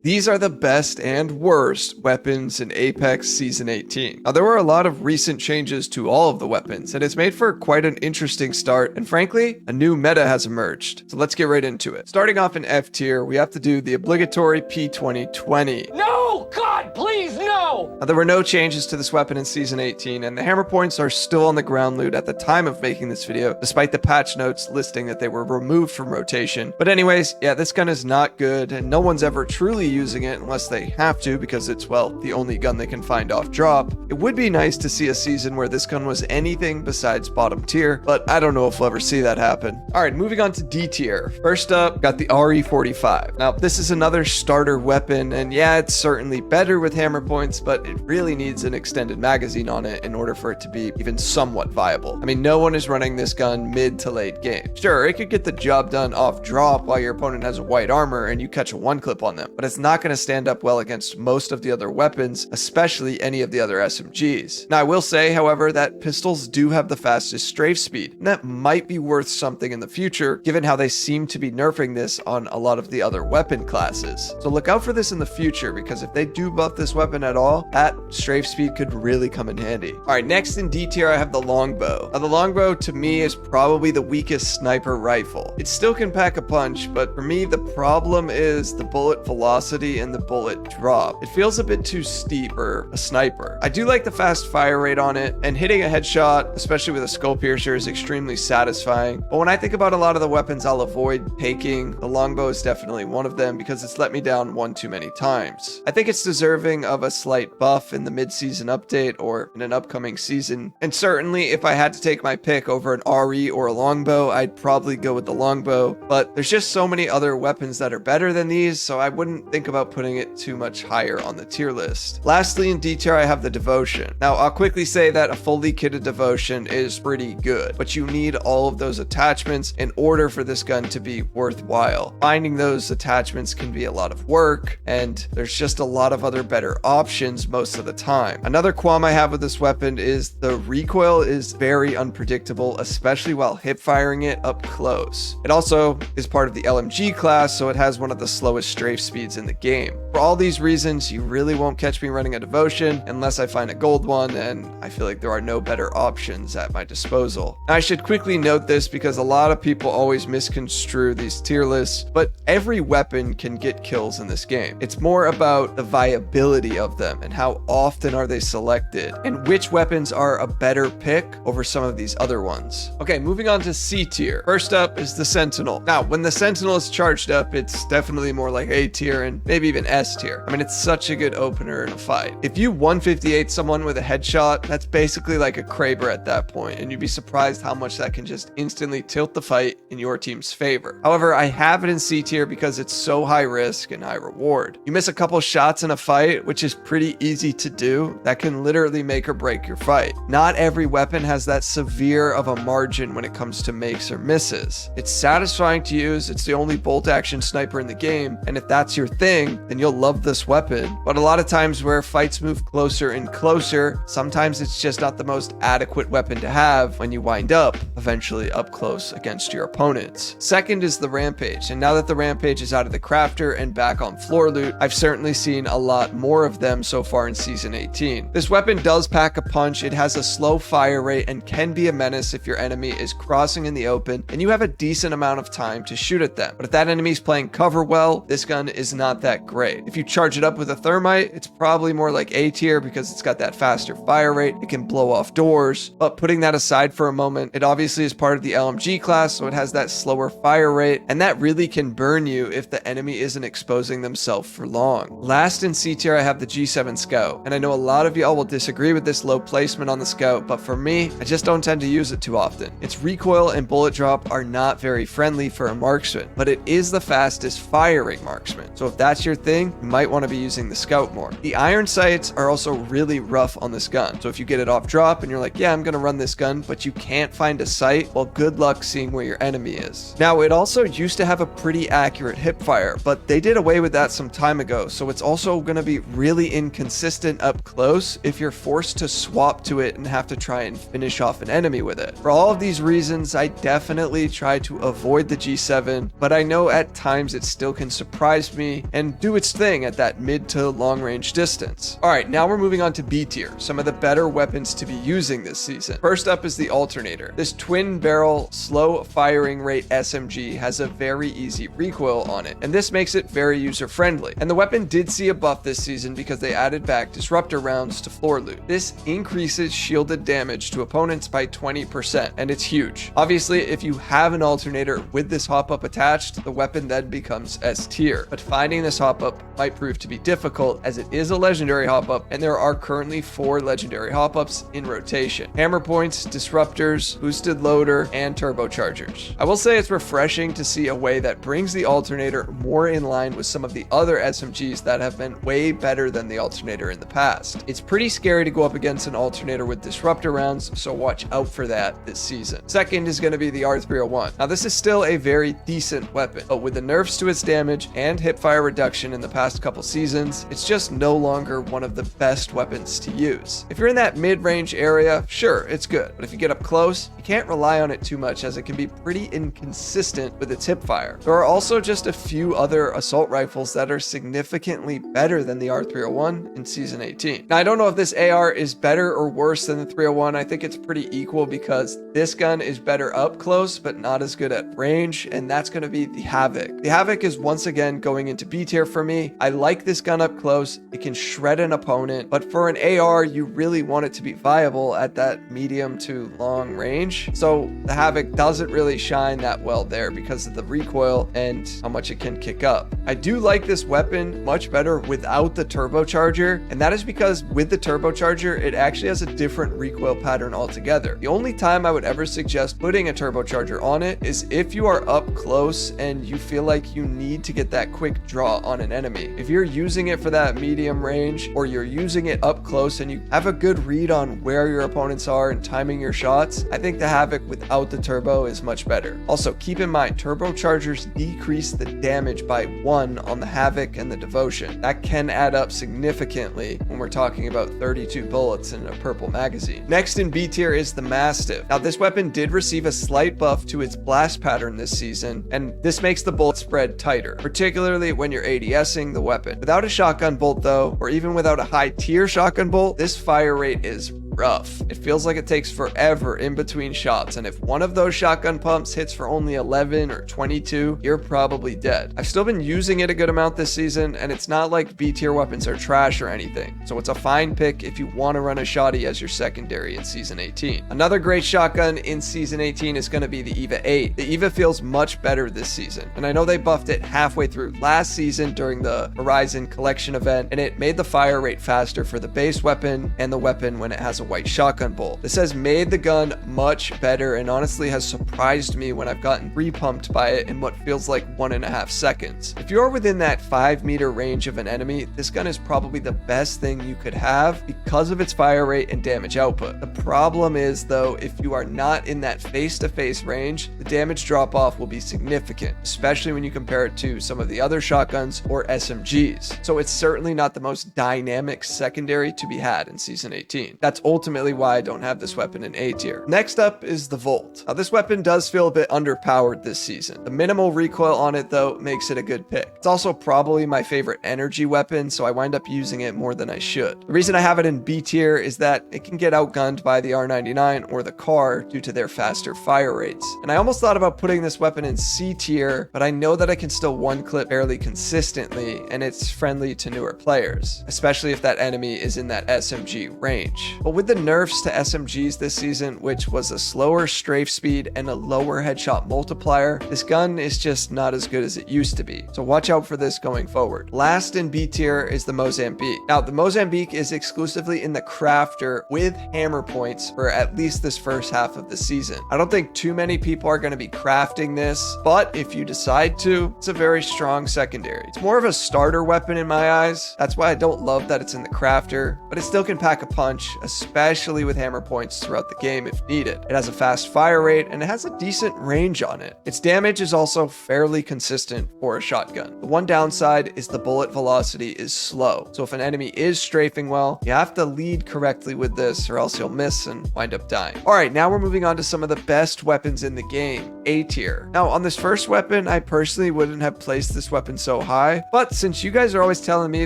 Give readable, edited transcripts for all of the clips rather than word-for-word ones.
These are the best and worst weapons in Apex Season 18. Now, there were a lot of recent changes to all of the weapons, and it's made for quite an interesting start, and frankly, a new meta has emerged. So let's get right into it. Starting off in F tier, we have to do the obligatory P2020. No! God, please, no! Now, there were no changes to this weapon in Season 18, and the hammer points are still on the ground loot at the time of making this video, despite the patch notes listing that they were removed from rotation. But anyways, yeah, this gun is not good, and no one's ever truly using it unless they have to because it's, well, the only gun they can find off drop. It would be nice to see a season where this gun was anything besides bottom tier, but I don't know if we'll ever see that happen. All right, moving on to D tier. First up, got the RE45. Now, this is another starter weapon, and yeah, it's certainly better with hammer points, but it really needs an extended magazine on it in order for it to be even somewhat viable. I mean, no one is running this gun mid to late game. Sure, it could get the job done off drop while your opponent has a white armor and you catch a one clip on them, but it's not going to stand up well against most of the other weapons, especially any of the other SMGs. Now, I will say, however, that pistols do have the fastest strafe speed, and that might be worth something in the future, given how they seem to be nerfing this on a lot of the other weapon classes. So look out for this in the future, because if they do buff this weapon at all, that strafe speed could really come in handy. All right, next in D tier, I have the longbow. Now, the longbow, to me, is probably the weakest sniper rifle. It still can pack a punch, but for me, the problem is the bullet velocity and the bullet drop. It feels a bit too steep for a sniper. I do like the fast fire rate on it, and hitting a headshot, especially with a skull piercer, is extremely satisfying. But when I think about a lot of the weapons I'll avoid taking, the longbow is definitely one of them because it's let me down one too many times. I think it's deserving of a slight buff in the mid-season update or in an upcoming season. And certainly, if I had to take my pick over an RE or a longbow, I'd probably go with the longbow. But there's just so many other weapons that are better than these, so I wouldn't think about putting it too much higher on the tier list. Lastly, in D tier, I have the devotion. Now, I'll quickly say that a fully kitted devotion is pretty good, but you need all of those attachments in order for this gun to be worthwhile. Finding those attachments can be a lot of work, and there's just a lot of other better options most of the time. Another qualm I have with this weapon is the recoil is very unpredictable, especially while hip firing it up close. It also is part of the LMG class, so it has one of the slowest strafe speeds in the game. For all these reasons, you really won't catch me running a devotion unless I find a gold one, and I feel like there are no better options at my disposal. Now, I should quickly note this because a lot of people always misconstrue these tier lists, but every weapon can get kills in this game. It's more about the viability of them and how often are they selected and which weapons are a better pick over some of these other ones. Okay, moving on to C tier. First up is the Sentinel. Now, when the Sentinel is charged up, it's definitely more like A tier and maybe even S tier. I mean, it's such a good opener in a fight. If you 158 someone with a headshot, that's basically like a Kraber at that point, and you'd be surprised how much that can just instantly tilt the fight in your team's favor. However, I have it in C tier because it's so high risk and high reward. You miss a couple shots in a fight, which is pretty easy to do, that can literally make or break your fight. Not every weapon has that severe of a margin when it comes to makes or misses. It's satisfying to use, it's the only bolt action sniper in the game, and if that's your thing, then you'll love this weapon. But a lot of times where fights move closer and closer, sometimes it's just not the most adequate weapon to have when you wind up eventually up close against your opponents. Second is the Rampage, and now that the Rampage is out of the crafter and back on floor loot, I've certainly seen a lot more of them so far in Season 18. This weapon does pack a punch, it has a slow fire rate and can be a menace if your enemy is crossing in the open and you have a decent amount of time to shoot at them. But if that enemy is playing cover well, this gun is not that great. If you charge it up with a thermite, it's probably more like A tier because it's got that faster fire rate, it can blow off doors. But putting that aside for a moment, it obviously is part of the LMG class, so it has that slower fire rate, and that really can burn you if the enemy isn't exposing themselves for long. Last in C tier, I have the G7 Scout, and I know a lot of y'all will disagree with this low placement on the Scout, but for me, I just don't tend to use it too often. Its recoil and bullet drop are not very friendly for a marksman, but it is the fastest firing marksman. So if that's your thing, you might want to be using the Scout more. The iron sights are also really rough on this gun, so if you get it off drop and you're like, yeah, I'm gonna run this gun, but you can't find a sight, well, good luck seeing where your enemy is. Now, it also used to have a pretty accurate hip fire, but they did away with that some time ago, so it's also gonna be really inconsistent up close if you're forced to swap to it and have to try and finish off an enemy with it. For all of these reasons, I definitely try to avoid the G7, but I know at times it still can surprise me and do its thing at that mid to long range distance. Alright, now we're moving on to B tier, some of the better weapons to be using this season. First up is the alternator. This twin barrel, slow firing rate SMG has a very easy recoil on it, and this makes it very user friendly. And the weapon did see a buff this season because they added back disruptor rounds to floor loot. This increases shielded damage to opponents by 20%, and it's huge. Obviously, if you have an alternator with this hop-up attached, the weapon then becomes S tier. But finding this hop-up might prove to be difficult, as it is a legendary hop-up, and there are currently 4 legendary hop-ups in rotation: hammer points, disruptors, boosted loader, and turbochargers. I will say it's refreshing to see a way that brings the alternator more in line with some of the other SMGs that have been way better than the alternator in the past. It's pretty scary to go up against an alternator with disruptor rounds, so watch out for that this season. Second is going to be the R301. Now this is still a very decent weapon, but with the nerfs to its damage and hipfire reduction in the past couple seasons, it's just no longer one of the best weapons to use. If you're in that mid-range area, sure, it's good, but if you get up close, you can't rely on it too much, as it can be pretty inconsistent with its hipfire. There are also just a few other assault rifles that are significantly better than the R301 in Season 18. Now, I don't know if this AR is better or worse than the 301. I think it's pretty equal, because this gun is better up close, but not as good at range, and that's going to be the Havoc. The Havoc is once again going into B tier for me. I like this gun up close. It can shred an opponent, but for an AR, you really want it to be viable at that medium to long range. So the Havoc doesn't really shine that well there because of the recoil and how much it can kick up. I do like this weapon much better without the turbocharger, and that is because with the turbocharger, it actually has a different recoil pattern altogether. The only time I would ever suggest putting a turbocharger on it is if you are up close and you feel like you need to get that quick draw on an enemy. If you're using it for that medium range, or you're using it up close and you have a good read on where your opponents are and timing your shots, I think the Havoc without the turbo is much better. Also, keep in mind, turbochargers decrease the damage by 1 on the Havoc and the Devotion. That can add up significantly when we're talking about 32 bullets in a purple magazine. Next in B tier is the Mastiff. Now this weapon did receive a slight buff to its blast pattern this season, and this makes the bullet spread tighter, particularly when you're ADSing the weapon. Without a shotgun bolt though, or even without a high tier shotgun bolt, this fire rate is rough. It feels like it takes forever in between shots, and if one of those shotgun pumps hits for only 11 or 22, you're probably dead. I've still been using it a good amount this season, and it's not like B tier weapons are trash or anything, so it's a fine pick if you want to run a shotty as your secondary in Season 18. Another great shotgun in Season 18 is going to be the EVA 8. The EVA feels much better this season, and I know they buffed it halfway through last season during the Horizon Collection event, and it made the fire rate faster for the base weapon and the weapon when it has a white shotgun bolt. This has made the gun much better, and honestly has surprised me when I've gotten re-pumped by it in what feels like 1.5 seconds. If you're within that 5-meter range of an enemy, this gun is probably the best thing you could have because of its fire rate and damage output. The problem is though, if you are not in that face-to-face range, the damage drop-off will be significant, especially when you compare it to some of the other shotguns or SMGs. So it's certainly not the most dynamic secondary to be had in Season 18. That's ultimately why I don't have this weapon in A tier. Next up is the Volt. Now this weapon does feel a bit underpowered this season. The minimal recoil on it though makes it a good pick. It's also probably my favorite energy weapon, so I wind up using it more than I should. The reason I have it in B tier is that it can get outgunned by the R99 or the CAR due to their faster fire rates. And I almost thought about putting this weapon in C tier, but I know that I can still one clip fairly consistently, and it's friendly to newer players, especially if that enemy is in that SMG range. But with the nerfs to SMGs this season, which was a slower strafe speed and a lower headshot multiplier, this gun is just not as good as it used to be. So watch out for this going forward. Last in B tier is the Mozambique. Now the Mozambique is exclusively in the crafter with hammer points for at least this first half of the season. I don't think too many people are going to be crafting this, but if you decide to, it's a very strong secondary. It's more of a starter weapon in my eyes. That's why I don't love that it's in the crafter, but it still can pack a punch, especially especially with hammer points throughout the game if needed. It has a fast fire rate and it has a decent range on it. Its damage is also fairly consistent for a shotgun. The one downside is the bullet velocity is slow, so if an enemy is strafing well, you have to lead correctly with this or else you'll miss and wind up dying. Alright, now we're moving on to some of the best weapons in the game, A tier. Now on this first weapon, I personally wouldn't have placed this weapon so high, but since you guys are always telling me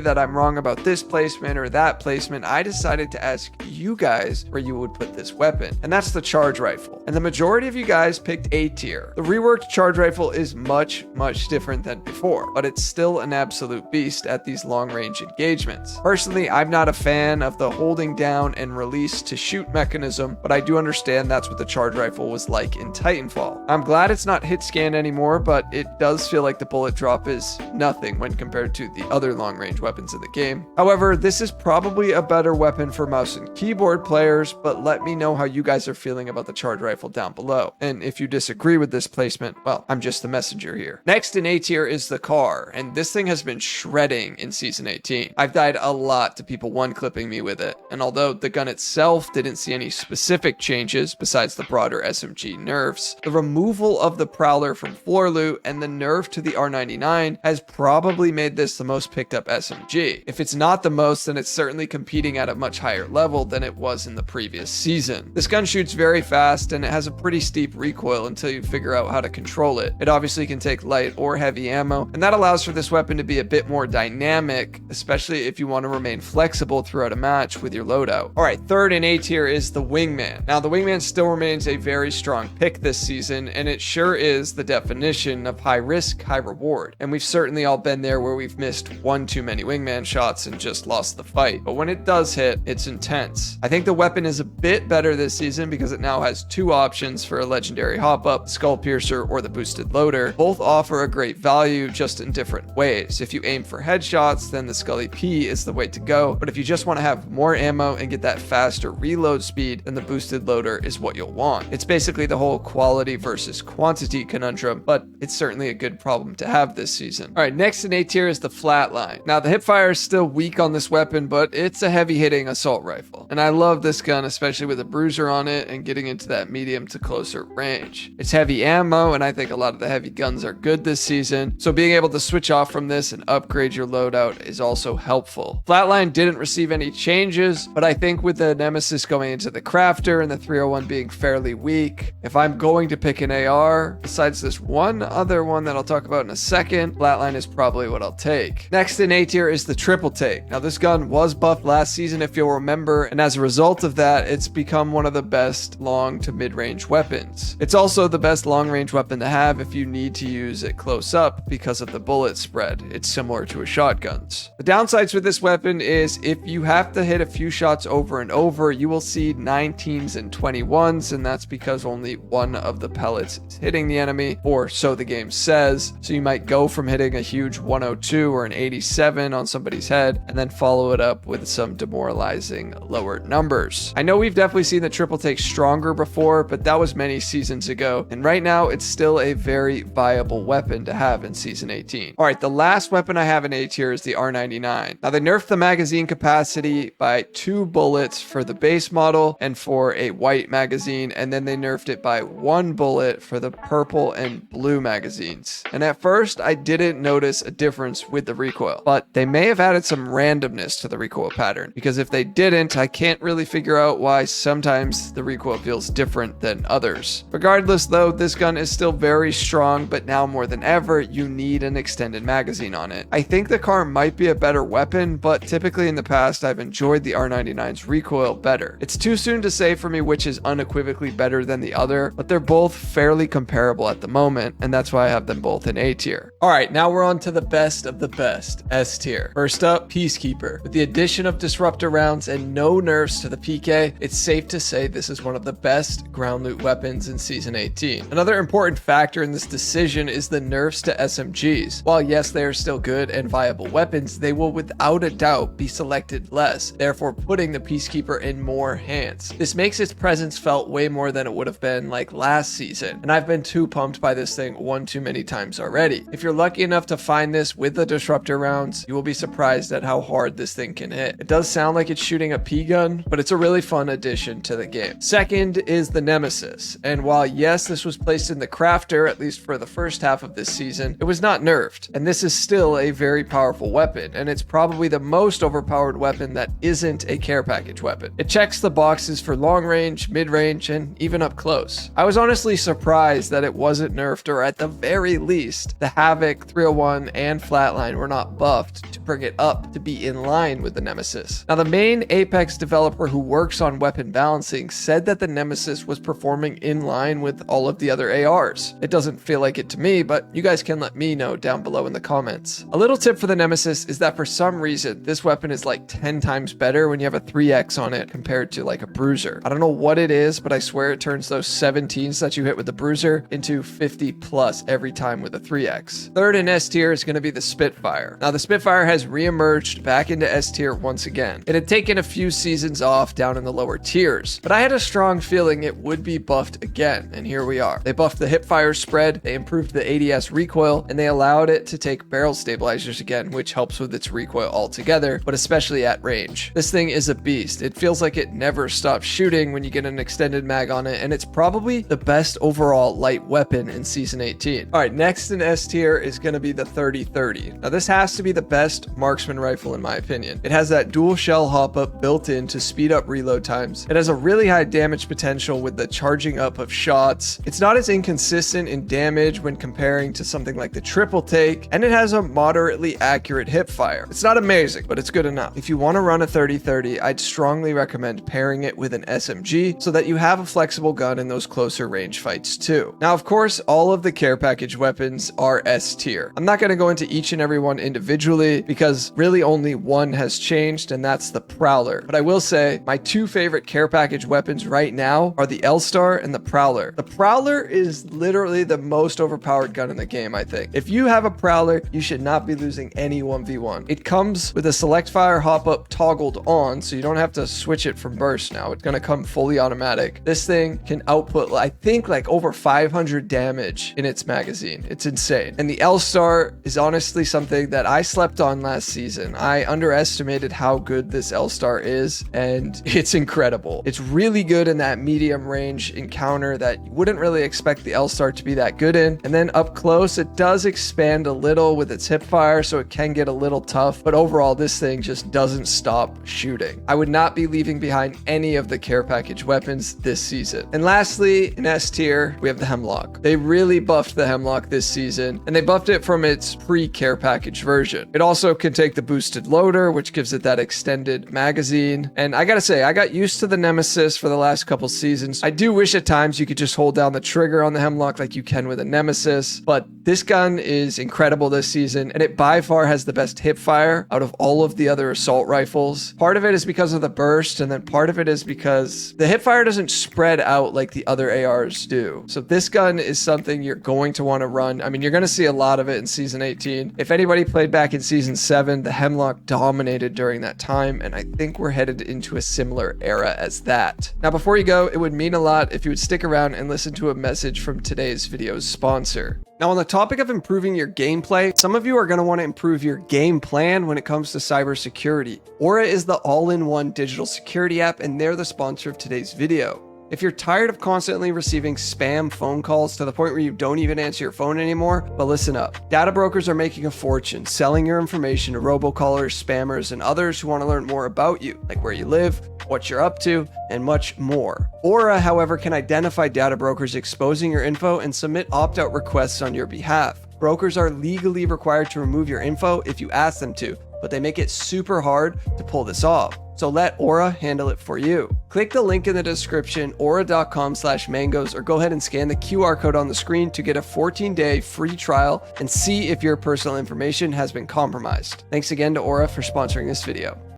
that I'm wrong about this placement or that placement, I decided to ask you guys where you would put this weapon, and that's the charge rifle. And the majority of you guys picked A tier. The reworked charge rifle is much different than before, but it's still an absolute beast at these long range engagements. Personally, I'm not a fan of the holding down and release to shoot mechanism, but I do understand that's what the charge rifle was like in Titanfall. I'm glad it's not hit scan anymore, but it does feel like the bullet drop is nothing when compared to the other long range weapons in the game. However, this is probably a better weapon for mouse and keyboard players, but let me know how you guys are feeling about the charge rifle down below. And if you disagree with this placement, well, I'm just the messenger here. Next in A tier is the car, and this thing has been shredding in Season 18. I've died a lot to people one-clipping me with it, and although the gun itself didn't see any specific changes besides the broader SMG nerfs, the removal of the Prowler from floor loot and the nerf to the R99 has probably made this the most picked up SMG. If it's not the most, then it's certainly competing at a much higher level than it was in the previous season. This gun shoots very fast and it has a pretty steep recoil until you figure out how to control it. It obviously can take light or heavy ammo, and that allows for this weapon to be a bit more dynamic, especially if you want to remain flexible throughout a match with your loadout. Alright, third in A tier is the Wingman. Now the Wingman still remains a very strong pick this season, and it sure is the definition of high risk, high reward. And we've certainly all been there where we've missed one too many Wingman shots and just lost the fight. But when it does hit, it's intense. I think the weapon is a bit better this season because it now has two options for a legendary hop-up, Skull Piercer or the boosted loader. Both offer a great value, just in different ways. If you aim for headshots, then the Scully P is the way to go, but if you just want to have more ammo and get that faster reload speed, then the boosted loader is what you'll want. It's basically the whole quality versus quantity conundrum, but it's certainly a good problem to have this season. Alright, next in A tier is the Flatline. Now the hipfire is still weak on this weapon, but it's a heavy hitting assault rifle, and I love this gun, especially with a bruiser on it and getting into that medium to closer range. It's heavy ammo, and I think a lot of the heavy guns are good this season, so being able to switch off from this and upgrade your loadout is also helpful. Flatline didn't receive any changes, but I think with the Nemesis going into the Crafter and the 301 being fairly weak, if I'm going to pick an AR, besides this one other one that I'll talk about in a second, Flatline is probably what I'll take. Next in A tier is the Triple Take. Now this gun was buffed last season if you'll remember, and as a result of that, it's become one of the best long to mid-range weapons. It's also the best long-range weapon to have if you need to use it close up because of the bullet spread. It's similar to a shotgun's. The downsides with this weapon is if you have to hit a few shots over and over, you will see 19s and 21s, and that's because only one of the pellets is hitting the enemy, or so the game says. So you might go from hitting a huge 102 or an 87 on somebody's head and then follow it up with some demoralizing lower numbers. I know we've definitely seen the Triple Take stronger before, but that was many seasons ago, and right now it's still a very viable weapon to have in Season 18. Alright, the last weapon I have in A tier is the R99. Now they nerfed the magazine capacity by 2 bullets for the base model and for a white magazine, and then they nerfed it by 1 bullet for the purple and blue magazines. And at first I didn't notice a difference with the recoil, but they may have added some randomness to the recoil pattern, because if they didn't, I can't really figure out why sometimes the recoil feels different than others. Regardless though, this gun is still very strong, but now more than ever, you need an extended magazine on it. I think the car might be a better weapon, but typically in the past, I've enjoyed the R99's recoil better. It's too soon to say for me which is unequivocally better than the other, but they're both fairly comparable at the moment, and that's why I have them both in A tier. Alright, now we're on to the best of the best, S tier. First up, Peacekeeper. With the addition of disruptor rounds and no nerfs to the PK, it's safe to say this is one of the best ground loot weapons in Season 18. Another important factor in this decision is the nerfs to SMGs. While yes, they are still good and viable weapons, they will without a doubt be selected less, therefore putting the Peacekeeper in more hands. This makes its presence felt way more than it would have been like last season, and I've been too pumped by this thing one too many times already. If you're lucky enough to find this with the disruptor rounds, you will be surprised at how hard this thing can hit. It does sound like it's shooting a P gun, but it's a really fun addition to the game. Second is the Nemesis, and while yes, this was placed in the crafter, at least for the first half of this season, it was not nerfed, and this is still a very powerful weapon, and it's probably the most overpowered weapon that isn't a care package weapon. It checks the boxes for long range, mid range, and even up close. I was honestly surprised that it wasn't nerfed, or at the very least, the Havoc, 301, and Flatline were not buffed to bring it up to be in line with the Nemesis. Now, the main Apex developer who works on weapon balancing said that the Nemesis was performing in line with all of the other ARs. It doesn't feel like it to me, but you guys can let me know down below in the comments. A little tip for the Nemesis is that for some reason, this weapon is like 10 times better when you have a 3x on it compared to like a Bruiser. I don't know what it is, but I swear it turns those 17s that you hit with the Bruiser into 50 plus every time with a 3x. Third in S tier is going to be the Spitfire. Now, the Spitfire has re-emerged back into S tier once again. It had taken a few seasons off down in the lower tiers, but I had a strong feeling it would be buffed again, and here we are. They buffed the hipfire spread, they improved the ADS recoil, and they allowed it to take barrel stabilizers again, which helps with its recoil altogether, but especially at range. This thing is a beast. It feels like it never stops shooting when you get an extended mag on it, and it's probably the best overall light weapon in Season 18. All right, next in S tier is going to be the 3030. Now, this has to be the best marksman rifle in my opinion. It has that dual shell hop up built in to speed up reload times. It has a really high damage potential with the charging up of shots. It's not as inconsistent in damage when comparing to something like the triple take, and it has a moderately accurate hip fire. It's not amazing, but it's good enough. If you want to run a 3030, I'd strongly recommend pairing it with an SMG so that you have a flexible gun in those closer range fights too. Now, of course, all of the care package weapons are S tier. I'm not going to go into each and every one individually because really only one has changed, and that's the Prowler. But I will say my two favorite care package weapons right now are the L-Star and the Prowler. The Prowler is literally the most overpowered gun in the game, I think. If you have a Prowler, you should not be losing any 1v1. It comes with a select fire hop up toggled on, so you don't have to switch it from burst now. It's going to come fully automatic. This thing can output, I think, like over 500 damage in its magazine. It's insane. And the L-Star is honestly something that I slept on last season. I underestimated how good this L-Star is, and it's incredible. It's really good in that medium range encounter that you wouldn't really expect the L-Star to be that good in. And then up close, it does expand a little with its hip fire, so it can get a little tough, but overall, this thing just doesn't stop shooting. I would not be leaving behind any of the care package weapons this season. And lastly, in S tier, we have the Hemlock. They really buffed the Hemlock this season, and they buffed it from its pre-care package version. It also can take the boosted loader, which gives it that extended magazine. And I gotta say, I got used to the Nemesis for the last couple seasons. I do wish at times you could just hold down the trigger on the Hemlock like you can with a Nemesis, but this gun is incredible this season, and it by far has the best hip fire out of all of the other assault rifles. Part of it is because of the burst, and then part of it is because the hip fire doesn't spread out like the other ARs do. So this gun is something you're going to want to run. I mean, you're going to see a lot of it in Season 18. If anybody played back in Season 7, the Hemlock dominated during that time, and I think we're headed into a similar era as that. Now, before you go, it would mean a lot if you would stick around and listen to a message from today's video's sponsor. Now, on the topic of improving your gameplay, some of you are going to want to improve your game plan when it comes to cybersecurity. Aura is the all-in-one digital security app, and they're the sponsor of today's video. If you're tired of constantly receiving spam phone calls to the point where you don't even answer your phone anymore, well, listen up. Data brokers are making a fortune selling your information to robocallers, spammers, and others who want to learn more about you, like where you live, what you're up to, and much more. Aura, however, can identify data brokers exposing your info and submit opt-out requests on your behalf. Brokers are legally required to remove your info if you ask them to, but they make it super hard to pull this off. So let Aura handle it for you. Click the link in the description, aura.com/mangoes, or go ahead and scan the QR code on the screen to get a 14-day free trial and see if your personal information has been compromised. Thanks again to Aura for sponsoring this video.